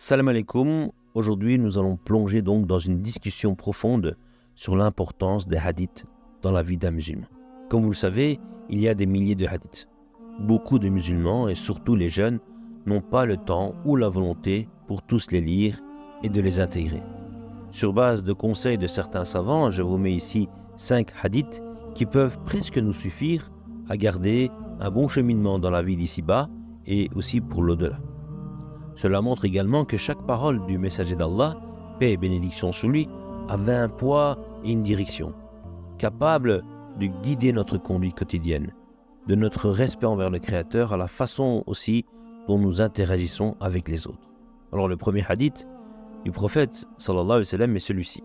Salam alaikum. Aujourd'hui, nous allons plonger donc dans une discussion profonde sur l'importance des hadiths dans la vie d'un musulman. Comme vous le savez, il y a des milliers de hadiths. Beaucoup de musulmans, et surtout les jeunes, n'ont pas le temps ou la volonté pour tous les lire et de les intégrer. Sur base de conseils de certains savants, je vous mets ici 5 hadiths qui peuvent presque nous suffire à garder un bon cheminement dans la vie d'ici-bas et aussi pour l'au-delà. Cela montre également que chaque parole du messager d'Allah, paix et bénédiction sur lui, avait un poids et une direction, capable de guider notre conduite quotidienne, de notre respect envers le Créateur à la façon aussi dont nous interagissons avec les autres. Alors le premier hadith du prophète sallallahu alayhi wa sallam est celui-ci.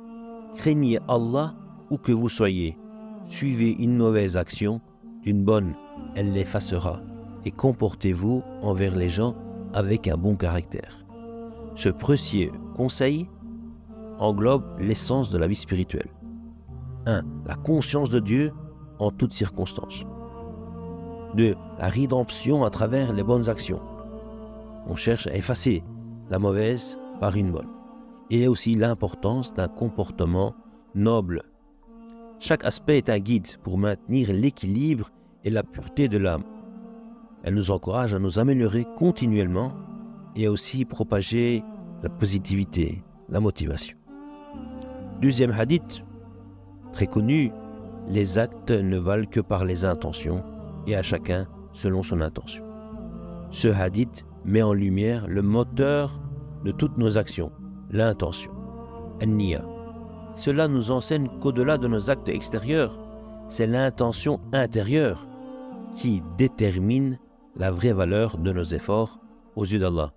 Craignez Allah où que vous soyez, suivez une mauvaise action, d'une bonne, elle l'effacera, et comportez-vous envers les gens avec un bon caractère. Ce précieux conseil englobe l'essence de la vie spirituelle. 1. La conscience de Dieu en toutes circonstances. 2. La rédemption à travers les bonnes actions. On cherche à effacer la mauvaise par une bonne. Et aussi l'importance d'un comportement noble. Chaque aspect est un guide pour maintenir l'équilibre et la pureté de l'âme. Elle nous encourage à nous améliorer continuellement et à aussi propager la positivité, la motivation. Deuxième hadith, très connu, les actes ne valent que par les intentions et à chacun selon son intention. Ce hadith met en lumière le moteur de toutes nos actions, l'intention, an-niyya. Cela nous enseigne qu'au-delà de nos actes extérieurs, c'est l'intention intérieure qui détermine la vraie valeur de nos efforts aux yeux d'Allah.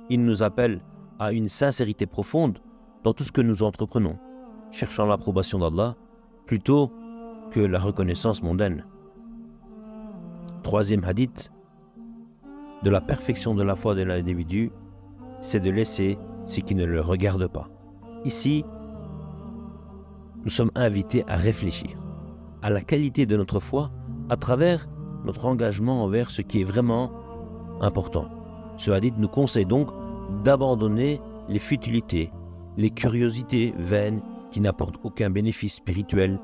Il nous appelle à une sincérité profonde dans tout ce que nous entreprenons, cherchant l'approbation d'Allah plutôt que la reconnaissance mondaine. Troisième hadith, de la perfection de la foi de l'individu, c'est de laisser ce qui ne le regarde pas. Ici, nous sommes invités à réfléchir à la qualité de notre foi à travers notre engagement envers ce qui est vraiment important. Ce hadith nous conseille donc d'abandonner les futilités, les curiosités vaines qui n'apportent aucun bénéfice spirituel,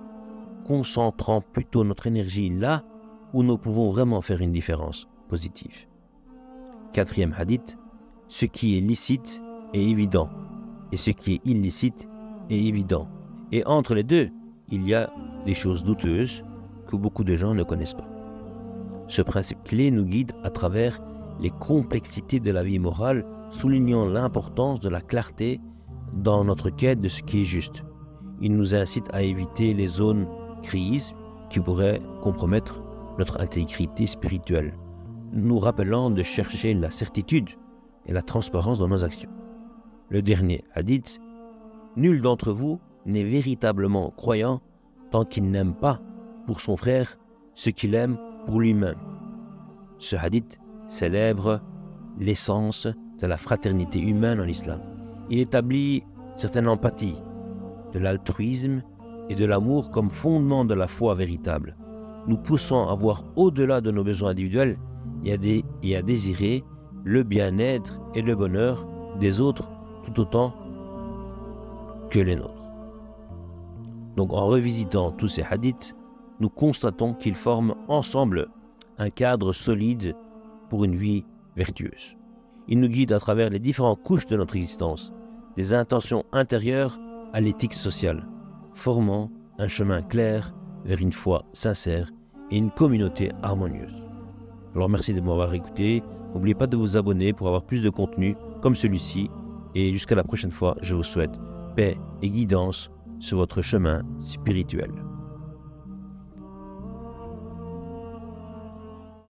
concentrant plutôt notre énergie là où nous pouvons vraiment faire une différence positive. Quatrième hadith, ce qui est licite est évident et ce qui est illicite est évident. Et entre les deux, il y a des choses douteuses que beaucoup de gens ne connaissent pas. Ce principe clé nous guide à travers les complexités de la vie morale, soulignant l'importance de la clarté dans notre quête de ce qui est juste. Il nous incite à éviter les zones grises qui pourraient compromettre notre intégrité spirituelle, nous rappelant de chercher la certitude et la transparence dans nos actions. Le dernier hadith, nul d'entre vous n'est véritablement croyant tant qu'il n'aime pas pour son frère ce qu'il aime pour lui-même. Ce hadith célèbre l'essence de la fraternité humaine en islam. Il établit certaine empathie, de l'altruisme et de l'amour comme fondement de la foi véritable, nous poussant à voir au-delà de nos besoins individuels et à désirer le bien-être et le bonheur des autres tout autant que les nôtres. Donc en revisitant tous ces hadiths, nous constatons qu'ils forment ensemble un cadre solide pour une vie vertueuse. Ils nous guident à travers les différentes couches de notre existence, des intentions intérieures à l'éthique sociale, formant un chemin clair vers une foi sincère et une communauté harmonieuse. Alors merci de m'avoir écouté. N'oubliez pas de vous abonner pour avoir plus de contenu comme celui-ci. Et jusqu'à la prochaine fois, je vous souhaite paix et guidance sur votre chemin spirituel.